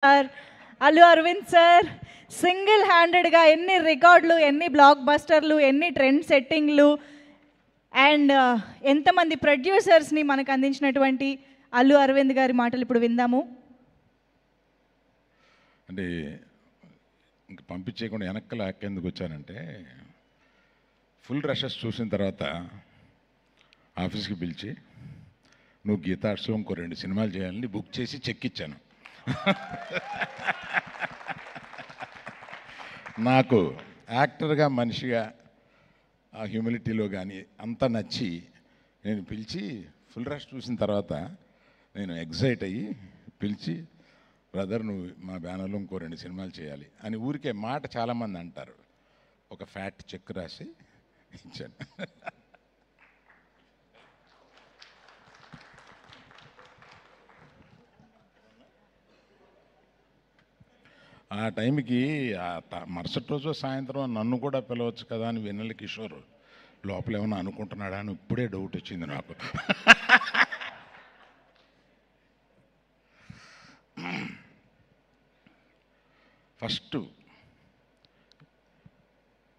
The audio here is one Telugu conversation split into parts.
Sir Allu Aravind sir single హ్యాండెడ్గా ఎన్ని రికార్డులు, ఎన్ని బ్లాక్ బస్టర్లు, ఎన్ని ట్రెండ్ సెట్టింగ్లు అండ్ ఎంతమంది ప్రొడ్యూసర్స్ని మనకు అందించినటువంటి అల్లు అరవింద్ గారి మాటలు ఇప్పుడు విందాము. అంటే ఇంక పంపించేయకుండా వెనక్కల ఎందుకు వచ్చానంటే, ఫుల్ రషెస్ చూసిన తర్వాత ఆఫీస్కి పిలిచి నువ్వు గీతా ఆర్ట్స్లో ఇంకో 2 సినిమాలు చేయాలని బుక్ చేసి చెక్ ఇచ్చాను. నాకు యాక్టర్గా, మనిషిగా, ఆ హ్యూమిలిటీలో కానీ అంతా నచ్చి నేను పిలిచి ఫుల్ రష్ చూసిన తర్వాత నేను ఎగ్జైట్ అయ్యి పిలిచి, బ్రదర్ నువ్వు మా బ్యానర్లో ఇంకో 2 సినిమాలు చేయాలి అని ఊరికే మాట చాలామంది అంటారు. ఒక ఫ్యాట్ చెక్ రాసి ఇచ్చాను. ఆ టైంకి మరుసటి రోజు సాయంత్రం నన్ను కూడా పిలవచ్చు కదా అని వెన్నెల కిషోర్ లోపల ఏమన్నా అనుకుంటున్నాడా అని ఇప్పుడే డౌట్ వచ్చింది నాకు. ఫస్ట్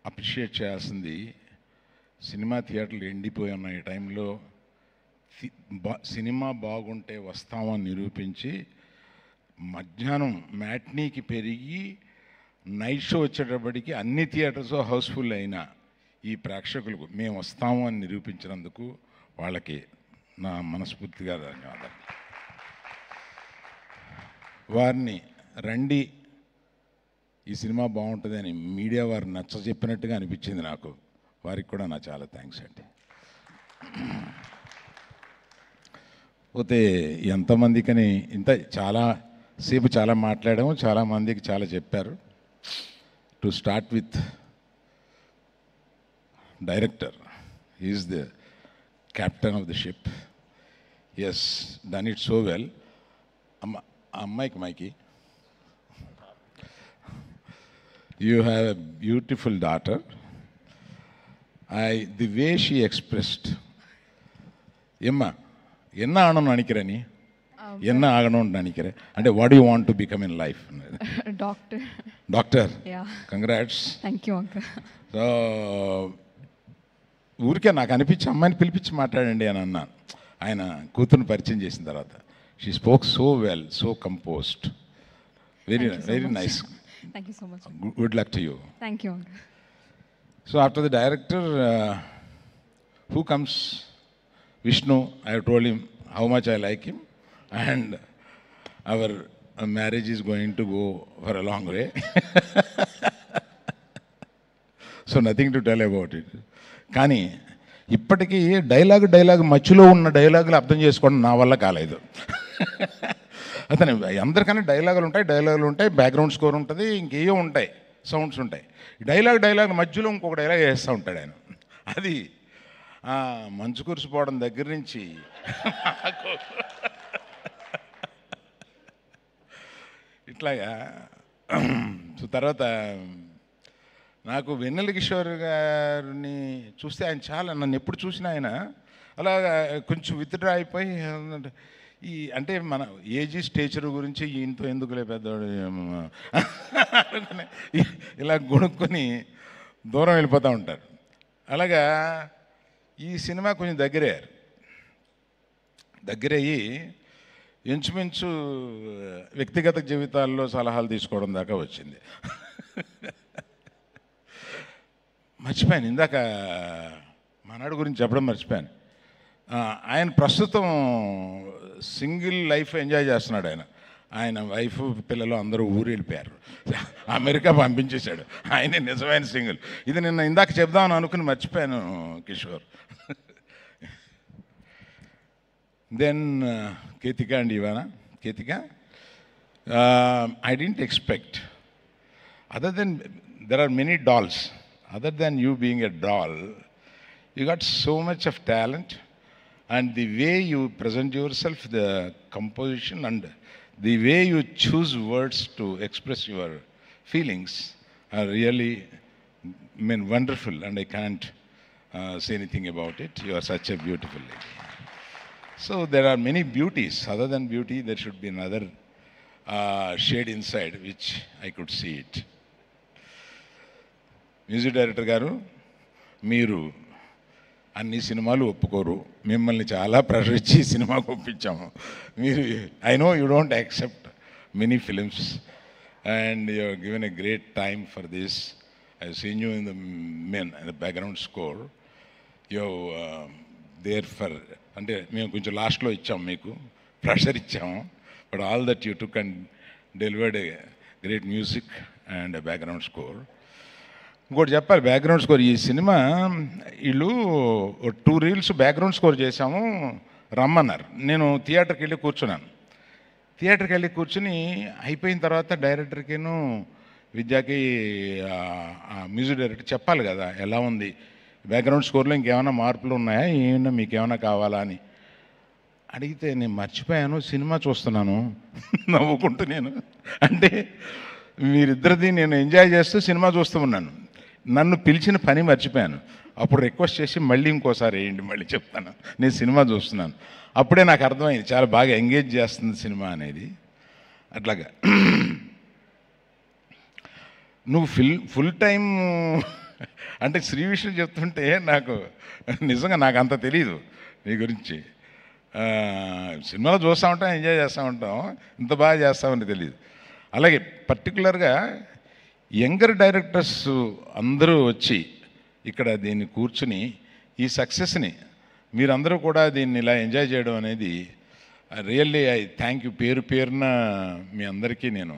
అప్రిషియేట్ చేయాల్సింది, సినిమా థియేటర్లు ఎండిపోయి ఉన్న ఈ టైంలో సినిమా బాగుంటే వస్తామని నిరూపించి మధ్యాహ్నం మ్యాట్నీకి పెరిగి నైట్ షో వచ్చేటప్పటికి అన్ని థియేటర్స్ హౌస్ఫుల్ అయిన ఈ ప్రేక్షకులకు మేము వస్తాము అని నిరూపించినందుకు వాళ్ళకి నా మనస్ఫూర్తిగా ధన్యవాదాలు. వారిని రండి ఈ సినిమా బాగుంటుంది అని మీడియా వారు నచ్చ చెప్పినట్టుగా అనిపించింది నాకు. వారికి కూడా నా చాలా థ్యాంక్స్ అండి. పోతే ఎంతమందికని ఇంత చాలా సేపు చాలా మాట్లాడాము, చాలామందికి చాలా చెప్పారు. To start with director, is the captain of the ship. Yes, done it so well. అమ్మాయికి మైకి, you have a beautiful daughter. The way she expressed, Emma, enna aananu nanikira ni, enna aganu nanikira, and what do you want to become in life? Doctor. Yeah. Congrats. Thank you, uncle. So ఊరికే నాకు అనిపించి అమ్మాయిని పిలిపించి మాట్లాడండి అని అన్నాను. ఆయన కూతురుని పరిచయం చేసిన తర్వాత she spoke so well, so composed, very nice. Thank you so much. Good luck to you. Thank you, uncle. So after the director, who comes? Vishnu. I have told him how much I like him, and our marriage is going to go for a long way. So nothing to tell about it. కానీ ఇప్పటికీ డైలాగ్ మధ్యలో ఉన్న డైలాగులు అర్థం చేసుకోవడం నా వల్ల కాలేదు. అతను అందరికన్నా డైలాగులు ఉంటాయి, బ్యాక్గ్రౌండ్ స్కోర్ ఉంటుంది, ఇంకేయో ఉంటాయి, సౌండ్స్ ఉంటాయి. డైలాగ్ మధ్యలో ఇంకొక డైలాగ్ వేస్తూ ఉంటాడు ఆయన. అది మంచు కురిసిపోవడం దగ్గర నుంచి నాకు ఇట్లాగా. తర్వాత నాకు వెన్నెల కిషోర్ గారిని చూస్తే ఆయన చాలా, నన్ను ఎప్పుడు చూసినా ఆయన అలాగా కొంచెం విత్డ్రా అయిపోయి, అంటే మన ఏజీ స్టేచర్ గురించి ఈయనతో ఎందుకులే పెద్దవాడు ఇలా గొనుక్కొని దూరం వెళ్ళిపోతూ ఉంటారు. అలాగా ఈ సినిమా కొంచెం దగ్గరయ్యి ఇంచుమించు వ్యక్తిగత జీవితాల్లో సలహాలు తీసుకోవడం దాకా వచ్చింది. మర్చిపోయాను, ఇందాక మనవాడి గురించి చెప్పడం మర్చిపోయాను. ఆయన ప్రస్తుతం సింగిల్ లైఫ్ ఎంజాయ్ చేస్తున్నాడు. ఆయన వైఫ్ పిల్లలు అందరూ ఊరు వెళ్ళిపోయారు, అమెరికా పంపించేశాడు. ఆయనే నిజమైన సింగిల్. ఇది నిన్న ఇందాక చెప్దామని అనుకుని మర్చిపోయాను కిషోర్. దెన్ కేతిక అండి, Ivana Ketika, I didn't expect, other than there are many dolls, other than you being a doll, you got so much of talent, and the way you present yourself, the composition and the way you choose words to express your feelings are really, wonderful, and I can't say anything about it. You are such a beautiful lady. So there are many beauties. Other than beauty, there should be another shade inside, which I could see it. Music director గారు, మీరు అన్ని సినిమాలు ఒప్పుకోరు, మిమ్మల్ని చాలా ప్రెషర్ ఇచ్చి సినిమాకు ఒప్పించాము. మీరు I know you don't accept many films and you have given a great time for this. I seen you in the background score. You there for, అంటే మేము కొంచెం లాస్ట్లో ఇచ్చాము, మీకు ప్రెషర్ ఇచ్చాము, but all that you took and delivered a great music and background score. ఇంకోటి చెప్పాలి, బ్యాక్గ్రౌండ్ స్కోర్ ఈ సినిమా వీళ్ళు 2 రీల్స్ బ్యాక్గ్రౌండ్ స్కోర్ చేశాము, రమ్మన్నారు. నేను థియేటర్కి వెళ్ళి కూర్చున్నాను. థియేటర్కి వెళ్ళి కూర్చుని అయిపోయిన తర్వాత డైరెక్టర్కిను విద్యాకి మ్యూజిక్ డైరెక్టర్ చెప్పాలి కదా ఎలా ఉంది బ్యాక్గ్రౌండ్ స్కోర్లో, ఇంకేమైనా మార్పులు ఉన్నాయా, ఏమైనా మీకేమైనా కావాలా అని అడిగితే నేను మర్చిపోయాను, సినిమా చూస్తున్నాను నవ్వుకుంటూ. నేను అంటే మీరిద్దరిది నేను ఎంజాయ్ చేస్తూ సినిమా చూస్తూ ఉన్నాను, నన్ను పిలిచిన పని మర్చిపోయాను. అప్పుడు రిక్వెస్ట్ చేసి మళ్ళీ ఇంకోసారి వేయండి, మళ్ళీ చెప్తాను, నేను సినిమా చూస్తున్నాను. అప్పుడే నాకు అర్థమైంది చాలా బాగా ఎంగేజ్ చేస్తుంది సినిమా అనేది. అట్లాగా నువ్వు ఫుల్ టైం అంటే శ్రీ విషయం చెప్తుంటే నాకు నిజంగా నాకు అంత తెలియదు నీ గురించి. సినిమాలో చూస్తూ ఉంటాం, ఎంజాయ్ చేస్తూ ఉంటాం, ఇంత బాగా చేస్తామని తెలియదు. అలాగే పర్టికులర్గా యంగర్ డైరెక్టర్స్ అందరూ వచ్చి ఇక్కడ దీన్ని కూర్చుని ఈ సక్సెస్ని మీరందరూ కూడా దీన్ని ఇలా ఎంజాయ్ చేయడం అనేది రియల్లీ ఐ థ్యాంక్ యూ. పేరు పేరున మీ అందరికీ నేను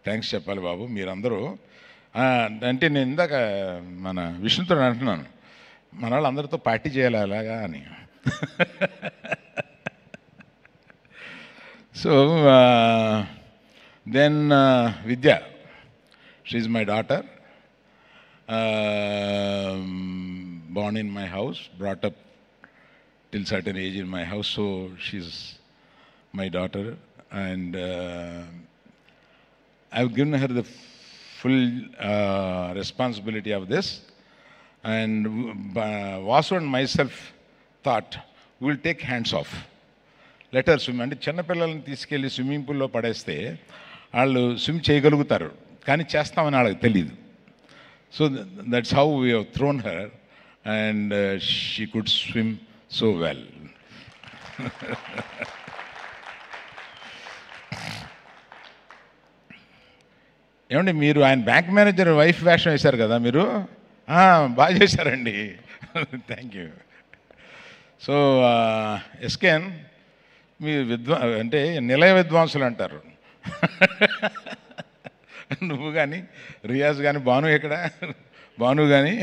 థ్యాంక్స్ చెప్పాలి బాబు. మీరందరూ అంటే నేను ఇందాక మన విష్ణుతో అంటున్నాను, మన వాళ్ళందరితో పార్టీ చేయాలి అలాగా అని. So then Vidya, she is my daughter, born in my house, brought up till certain age in my house, so she's my daughter, and I've given her the full responsibility of this, and Vasu and myself thought we'll take hands off, let her swim. అంటే చిన్నపిల్లల్ని తీసుకెళ్ళి స్విమ్మింగ్ పూల్లో పడేస్తే వాళ్ళు స్విమ్ చేయగలుగుతారు, కానీ చేస్తామని వాళ్ళకి తెలియదు. So that's how we have throne her and she could swim so well. ఏమండి మీరు ఆయన బ్యాంక్ మేనేజర్ వైఫ్ వేషం వేశారు కదా మీరు, బాగా చేశారండి. Thank you. సో ఎస్కేన్ మీ అంటే నిలయ విద్వాంసులు అంటారు. నువ్వు కానీ రియాజ్ కానీ భాను ఎక్కడ భాను కానీ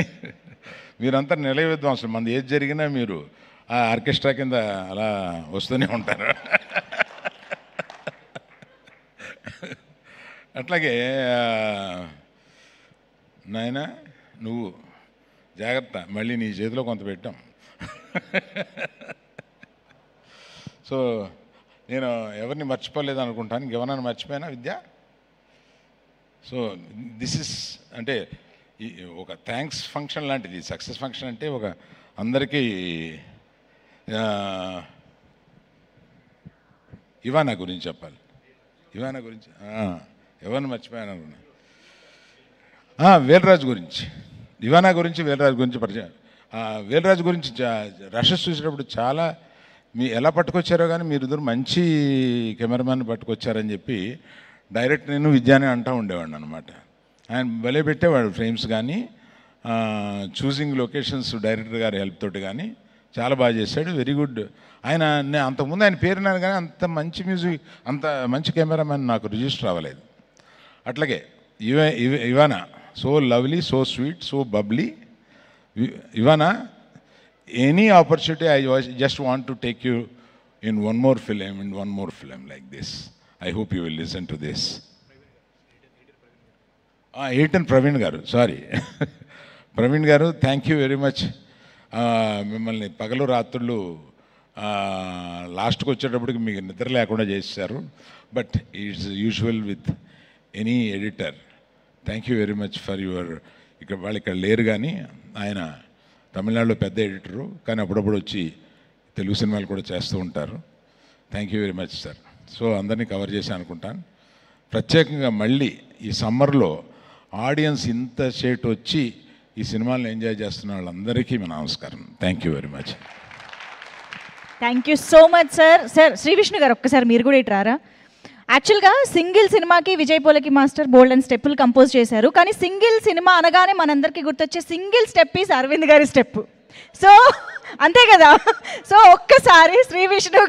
మీరంతా నిలయ విద్వాంసులు. మనది ఏది జరిగినా మీరు ఆ ఆర్కెస్ట్రా కింద అలా వస్తూనే ఉంటారు. అట్లాగే నాయన నువ్వు జాగ్రత్త, మళ్ళీ నీ చేతిలో కొంత పెట్టాం. సో నేను ఎవరిని మర్చిపోలేదు అనుకుంటాను, ఇంకెవరైనా మర్చిపోయినా విద్య. సో దిస్ ఇస్ అంటే ఒక థ్యాంక్స్ ఫంక్షన్ లాంటిది, సక్సెస్ ఫంక్షన్ అంటే ఒక అందరికీ. ఇవానా గురించి చెప్పాలి, ఇవానా గురించి ఎవరిని మర్చిపోయాను అనుకున్నా. వేలరాజు గురించి, ఇవానా గురించి వేలరాజు గురించి పరిచయం. వేలరాజు గురించి రషెస్ చూసేటప్పుడు చాలా ఎలా పట్టుకొచ్చారో కానీ మీరిద్దరు మంచి కెమెరామ్యాన్ పట్టుకొచ్చారని చెప్పి డైరెక్ట్ నేను విద్యానే అంటూ ఉండేవాడిని అనమాట. ఆయన భలే పెట్టేవాడు ఫ్రేమ్స్ కానీ, చూసింగ్ లొకేషన్స్ డైరెక్టర్ గారి హెల్ప్ తోటి కానీ చాలా బాగా చేశాడు. Very good. ఆయన అంతకుముందు ఆయన పేరున్నాను కానీ అంత మంచి మ్యూజిక్, అంత మంచి కెమెరామ్యాన్ నాకు రిజిస్టర్ అవ్వలేదు. అట్లాగే Ivana so lovely, so sweet, so bubbly. Ivana any opportunity I just want to take you in one more film like this. I hope you will listen to this. Aitan Praveen garu, sorry. Praveen garu, thank you very much. మిమ్మల్ని పగలు రాత్రులు లాస్ట్కి వచ్చేటప్పటికి మీకు నిద్ర లేకుండా చేశారు. But it's usual with any editor. Thank you very much for your. వాళ్ళు ఇక్కడ లేరు కానీ ఆయన తమిళనాడులో పెద్ద ఎడిటరు, కానీ అప్పుడప్పుడు వచ్చి తెలుగు సినిమాలు కూడా చేస్తూ ఉంటారు. Thank you very much sir. So అందరినీ కవర్ చేసి అనుకుంటాను. ప్రత్యేకంగా మళ్ళీ ఈ సమ్మర్లో ఆడియన్స్ ఇంత సేటు వచ్చి ఈ సినిమాలను ఎంజాయ్ చేస్తున్న వాళ్ళందరికీ మా నమస్కారం. Thank you very much. Thank you so much sir. Sir Shri Vishnu గారు ఒక్కసారి మీరు కూడా ఇటు రారా. యాక్చువల్గా సింగిల్ సినిమాకి Vijay Polaki master bold and స్టెప్పులు కంపోజ్ చేశారు. కానీ సింగిల్ సినిమా అనగానే మనందరికీ గుర్తొచ్చే సింగిల్ స్టెప్ ఈజ్ అరవింద్ గారి స్టెప్. సో అంతే కదా. సో ఒక్కసారి శ్రీ విష్ణు